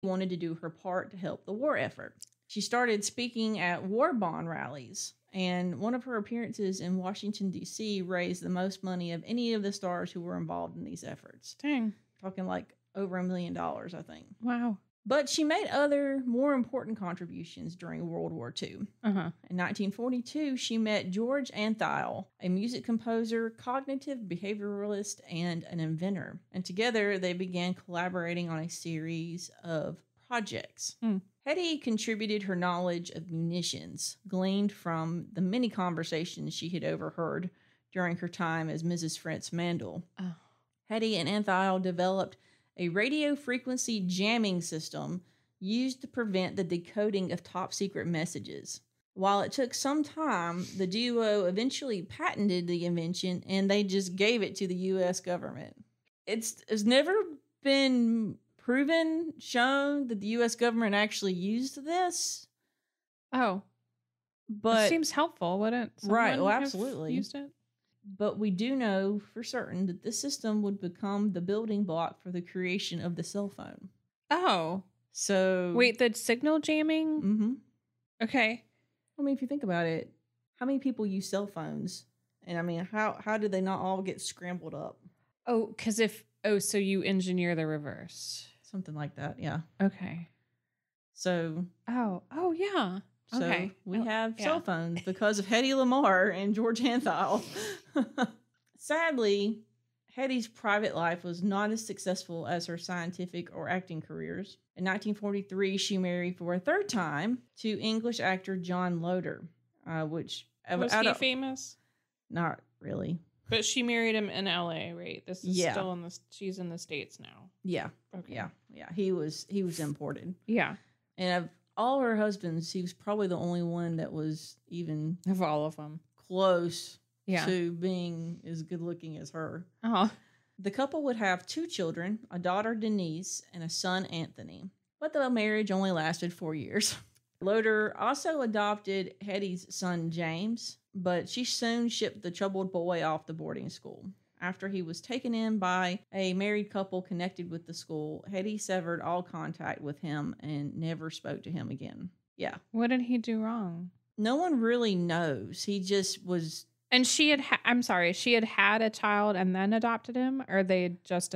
wanted to do her part to help the war effort. She started speaking at war bond rallies, and one of her appearances in Washington, D.C. raised the most money of any of the stars who were involved in these efforts. Dang. Talking like over $1 million, I think. Wow. But she made other, more important contributions during World War II. Uh-huh. In 1942, she met George Antheil, a music composer, cognitive behavioralist, and an inventor. And together, they began collaborating on a series of projects. Hedy contributed her knowledge of munitions, gleaned from the many conversations she had overheard during her time as Mrs. Fritz Mandel. Oh. Hedy and Antheil developed a radio frequency jamming system used to prevent the decoding of top-secret messages. While it took some time, the duo eventually patented the invention, and they just gave it to the U.S. government. It's never been shown that the U.S. government actually used this. Oh. But it seems helpful, wouldn't it? Right, well, absolutely. Used it? But we do know for certain that this system would become the building block for the creation of the cell phone. Oh. So... Wait, the signal jamming? Mm-hmm. Okay. I mean, if you think about it, how many people use cell phones? And I mean, how did they not all get scrambled up? Oh, because so you engineer the reverse. Something like that, yeah. Okay. So... Oh, yeah. So okay. we have cell phones because of Hedy Lamarr and George Antheil. Sadly, Hedy's private life was not as successful as her scientific or acting careers. In 1943, she married for a third time to English actor John Loder, which... Was he famous? Not really. But she married him in L.A., right? This is still in the... She's in the States now. Yeah. Okay. Yeah. He was imported. Yeah. And of all her husbands, he was probably the only one that was even... Of all of them. Close to being as good looking as her. Oh. The couple would have 2 children, a daughter Denise and a son Anthony. But the marriage only lasted 4 years. Loder also adopted Hedy's son James, but she soon shipped the troubled boy off to boarding school. After he was taken in by a married couple connected with the school, Hedy severed all contact with him and never spoke to him again. Yeah. What did he do wrong? No one really knows. He just was... And she had had a child and then adopted him, or they just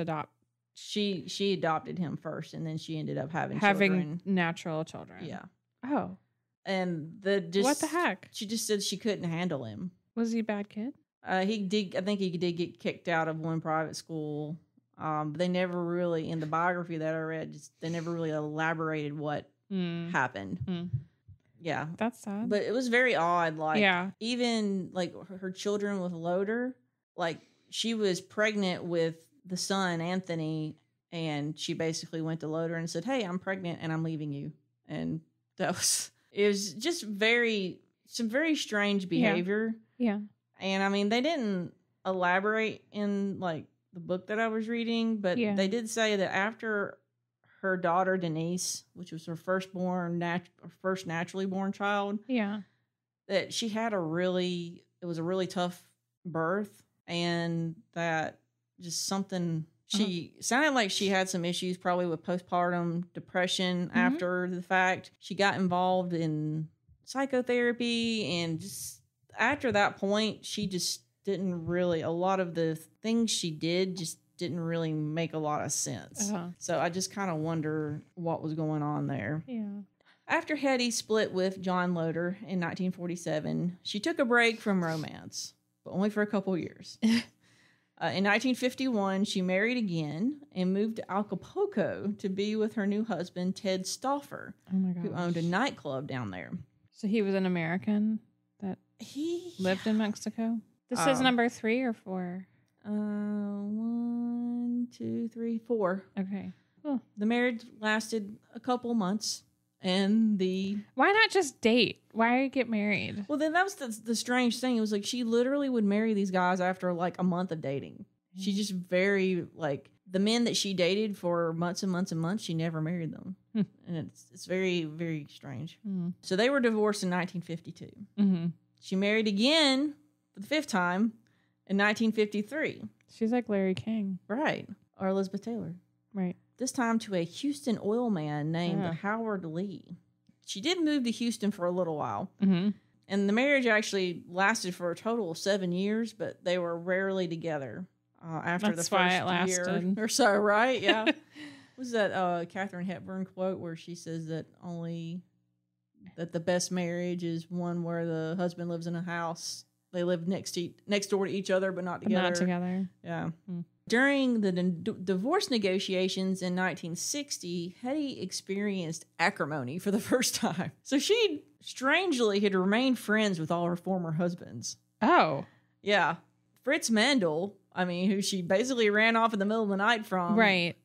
She adopted him first, and then she ended up having children. Natural children. Yeah. Oh. And what the heck? She just said she couldn't handle him. Was he a bad kid? I think he did get kicked out of one private school. But they never really, in the biography that I read, they never really elaborated what happened. Yeah. That's sad. But it was very odd. Like, even like her children with Loder, like she was pregnant with the son, Anthony, and she basically went to Loder and said, "Hey, I'm pregnant and I'm leaving you." And it was just some very strange behavior. Yeah. And I mean, they didn't elaborate in like the book that I was reading, but they did say that after her daughter Denise, which was her first naturally born child, that she had it was a really tough birth, and that just something she sounded like she had some issues probably with postpartum depression after the fact. She got involved in psychotherapy, and just after that point, she just didn't really, a lot of the things she did just didn't really make a lot of sense. So I just kind of wonder what was going on there. Yeah. After Hedy split with John Loder in 1947, she took a break from romance, but only for a couple years. In 1951, she married again and moved to Acapulco to be with her new husband, Ted Stauffer, who owned a nightclub down there. So he was an American that lived in Mexico? This is number 3 or 4? 1, 2, 3, 4. Okay. Well, the marriage lasted a couple months, and why not just date? Why get married? Well, then that was the strange thing. It was like she literally would marry these guys after like a month of dating. She just very like the men that she dated for months and months and months. She never married them, and it's very, very strange. So they were divorced in 1952. She married again for the 5th time in 1953. She's like Larry King. Right. Or Elizabeth Taylor. Right. this time to a Houston oil man named Howard Lee. She did move to Houston for a little while. Mm-hmm. And the marriage actually lasted for a total of 7 years, but they were rarely together after the first year or so, right? Yeah. Was that Katharine Hepburn quote where she says that the best marriage is one where the husband lives in a house. They live next door to each other, but not together. Not together. Yeah. During the divorce negotiations in 1960, Hedy experienced acrimony for the first time. So she strangely had remained friends with all her former husbands. Oh. Yeah. Fritz Mandel, who she basically ran off in the middle of the night from. Right.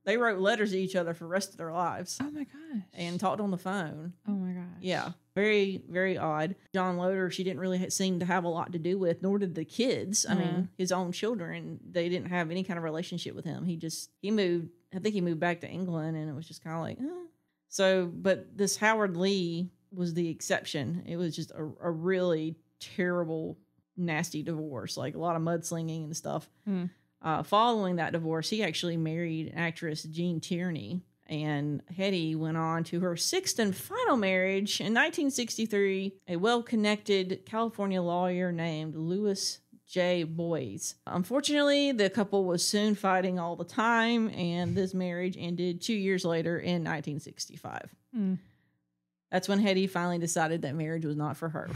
They wrote letters to each other for the rest of their lives. Oh my gosh. And talked on the phone. Oh my gosh. Yeah. Very, very odd. John Loder, she didn't really seem to have a lot to do with, nor did the kids. His own children, they didn't have any kind of relationship with him. He moved, I think he moved back to England, and it was just kind of like, So, but this Howard Lee was the exception. It was just a really terrible, nasty divorce, like a lot of mudslinging and stuff. Following that divorce, he actually married actress Jean Tierney. And Hedy went on to her sixth and final marriage in 1963, a well-connected California lawyer named Louis J. Boyes. Unfortunately, the couple was soon fighting all the time, and this marriage ended 2 years later in 1965. That's when Hedy finally decided that marriage was not for her.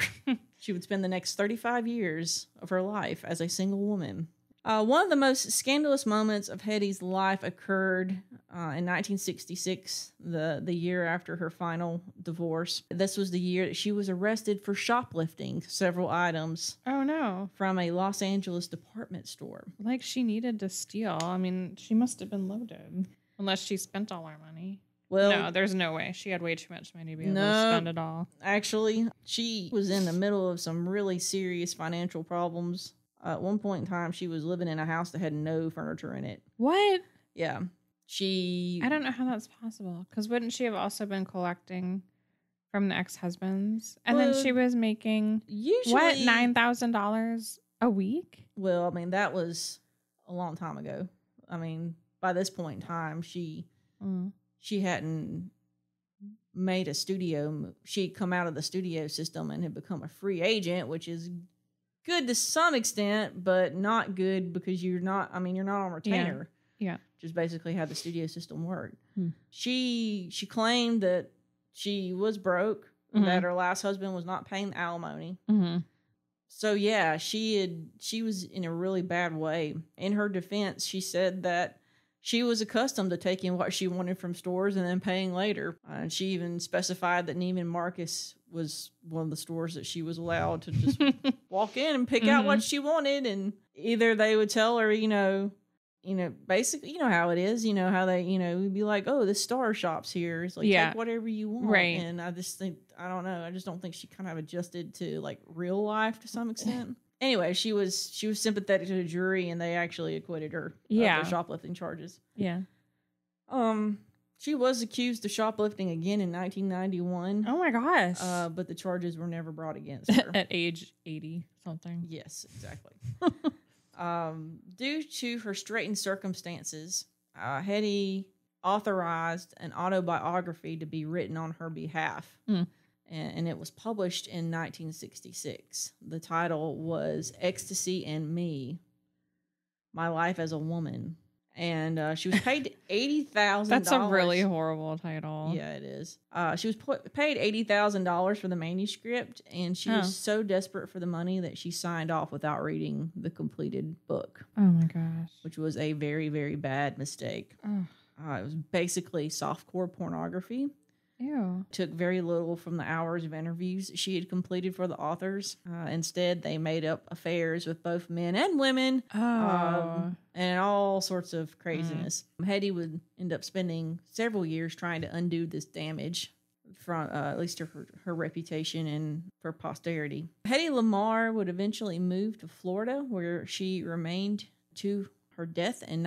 She would spend the next 35 years of her life as a single woman. One of the most scandalous moments of Hedy's life occurred in 1966, the year after her final divorce. This was the year that she was arrested for shoplifting several items. Oh, no. From a Los Angeles department store. Like she needed to steal. She must have been loaded. Unless she spent all her money. Well, no, there's no way. She had way too much money to be able to spend it all. Actually, she was in the middle of some really serious financial problems. At one point in time, she was living in a house that had no furniture in it. What? Yeah. I don't know how that's possible. Because wouldn't she have also been collecting from the ex-husbands? And then she was making, $9,000 a week? Well, that was a long time ago. By this point in time, she hadn't made a studio. She'd come out of the studio system and had become a free agent, which is good to some extent, but not good because you're not on retainer. Yeah. Which is basically how the studio system worked. She claimed that she was broke, that her last husband was not paying the alimony. So yeah, she was in a really bad way. In her defense, she said that she was accustomed to taking what she wanted from stores and then paying later. And she even specified that Neiman Marcus was one of the stores that she was allowed to just walk in and pick out what she wanted. And either they would tell her, basically, how it is, how they, would be like, oh, this Star shop's here. It's like, take whatever you want. Right. And I just think, I don't know. I just don't think she kind of adjusted to like real life to some extent. Anyway, she was sympathetic to the jury, and they actually acquitted her of the shoplifting charges. Yeah. She was accused of shoplifting again in 1991. Oh my gosh. But the charges were never brought against her. At age 80 something. Yes, exactly. Due to her straitened circumstances, Hedy authorized an autobiography to be written on her behalf. And it was published in 1966. The title was Ecstasy and Me, My Life as a Woman. And she was paid $80,000. That's a really horrible title. Yeah, it is. She was paid $80,000 for the manuscript, and she was so desperate for the money that she signed off without reading the completed book. Oh my gosh. Which was a very, very bad mistake. It was basically softcore pornography. Ew. Took very little from the hours of interviews she had completed for the authors. Instead, they made up affairs with both men and women. And all sorts of craziness. Hedy would end up spending several years trying to undo this damage from at least her reputation and for posterity. Hedy Lamarr would eventually move to Florida, where she remained to her death in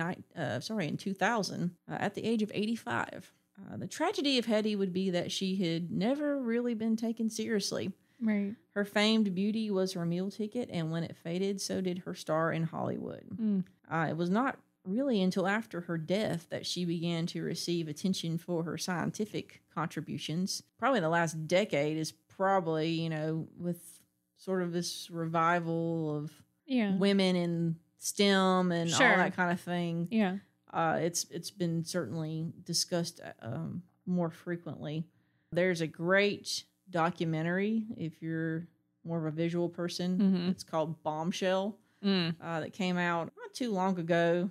2000 at the age of 85. The tragedy of Hedy would be that she had never really been taken seriously. Right. Her famed beauty was her meal ticket, and when it faded, so did her star in Hollywood. It was not really until after her death that she began to receive attention for her scientific contributions. Probably the last decade is probably, you know, with sort of this revival of women in STEM and all that kind of thing. Yeah. It's been certainly discussed more frequently. There's a great documentary, if you're more of a visual person. It's called Bombshell. That came out not too long ago,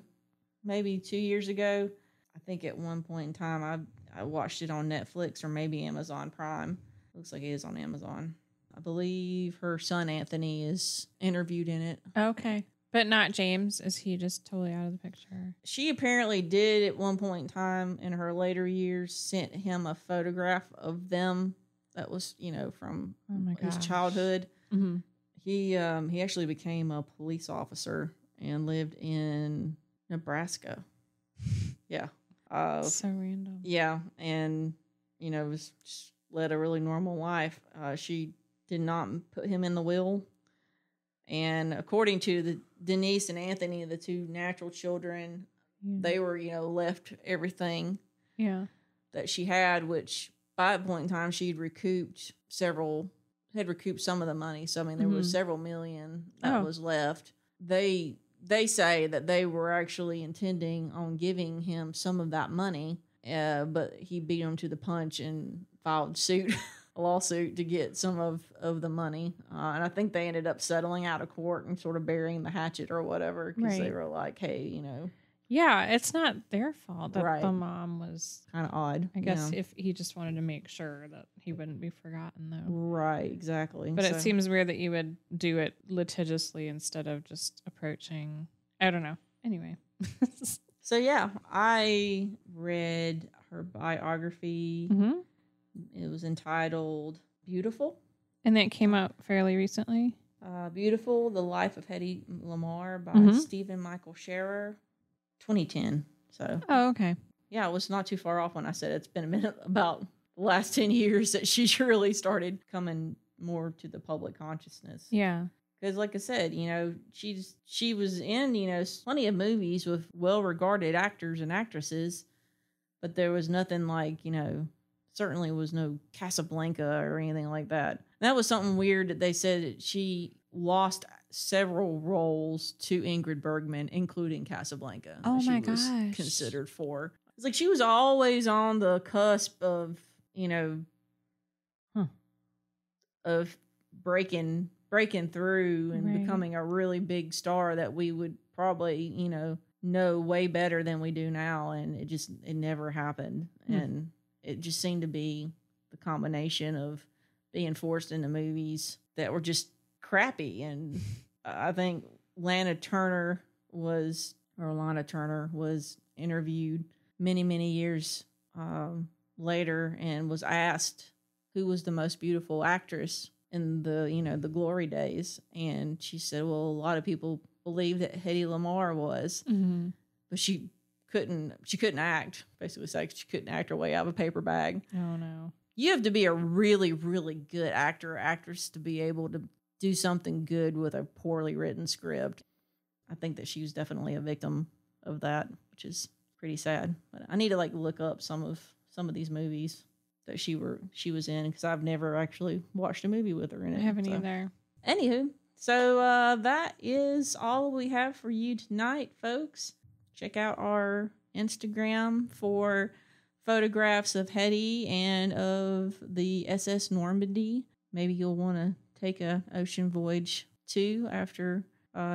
maybe 2 years ago. I think at one point in time I watched it on Netflix or maybe Amazon Prime. Looks like it is on Amazon. I believe her son Anthony is interviewed in it. Okay. But not James. Is he just totally out of the picture? She apparently did at one point in time in her later years sent him a photograph of them that was, you know, from his childhood. He actually became a police officer and lived in Nebraska. Yeah. So random. Yeah. And, you know, just led a really normal life. She did not put him in the will. And according to Denise and Anthony, the two natural children, they were, you know, left everything that she had, which by that point in time, she'd recouped some of the money. So, I mean, there was several million that was left. They say that they were actually intending on giving him some of that money, but he beat them to the punch and filed a lawsuit to get some of the money. And I think they ended up settling out of court and sort of burying the hatchet or whatever because they were like, hey, you know. Yeah, it's not their fault that the mom was kind of odd. I guess if he just wanted to make sure that he wouldn't be forgotten, though. Right, exactly. But it seems weird that you would do it litigiously instead of just approaching. I don't know. Anyway. So, yeah, I read her biography. It was entitled Beautiful. And that came out fairly recently? Beautiful, The Life of Hedy Lamarr by Stephen Michael Scherer. 2010. So. Oh, okay. Yeah, it was not too far off when I said it's been a minute, about the last 10 years that she's really started coming more to the public consciousness. Yeah. Because like I said, you know, she was in, you know, plenty of movies with well-regarded actors and actresses, but there was nothing like, you know, certainly was no Casablanca or anything like that. And that was something weird that they said that she lost several roles to Ingrid Bergman, including Casablanca. Oh my gosh. She was considered for. It's like she was always on the cusp of, you know, of breaking through and becoming a really big star that we would probably, you know way better than we do now. And it never happened. And it just seemed to be the combination of being forced into movies that were just crappy. And I think Lana Turner was interviewed many years later and was asked who was the most beautiful actress in the, you know, the glory days. And she said, well, a lot of people believe that Hedy Lamarr was, but she couldn't act. Basically, like she couldn't act her way out of a paper bag. Oh no! You have to be a really, really good actor or actress to be able to do something good with a poorly written script. I think that she was definitely a victim of that, which is pretty sad. But I need to like look up some of these movies that she was in because I've never actually watched a movie with her in it. I haven't either. Anywho, so that is all we have for you tonight, folks. Check out our Instagram for photographs of Hedy and of the SS Normandie. Maybe you'll want to take a ocean voyage too after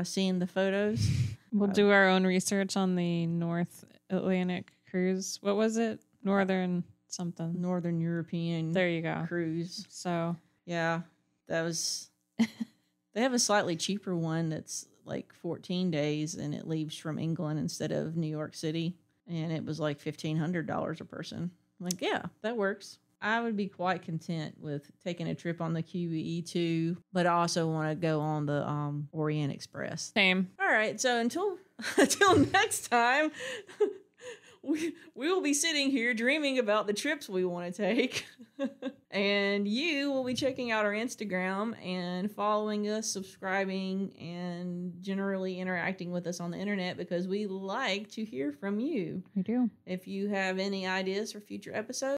seeing the photos. We'll do our own research on the North Atlantic cruise. What was it? Northern European. There you go. Cruise. So yeah, that was. They have a slightly cheaper one that's like 14 days and it leaves from England instead of New York City. And it was like $1,500 a person. I'm like, yeah, that works. I would be quite content with taking a trip on the QE2, but I also want to go on the Orient Express. Same. All right. So until next time, we will be sitting here dreaming about the trips we want to take. And you will be checking out our Instagram and following us, subscribing, and generally interacting with us on the internet because we like to hear from you. We do. If you have any ideas for future episodes,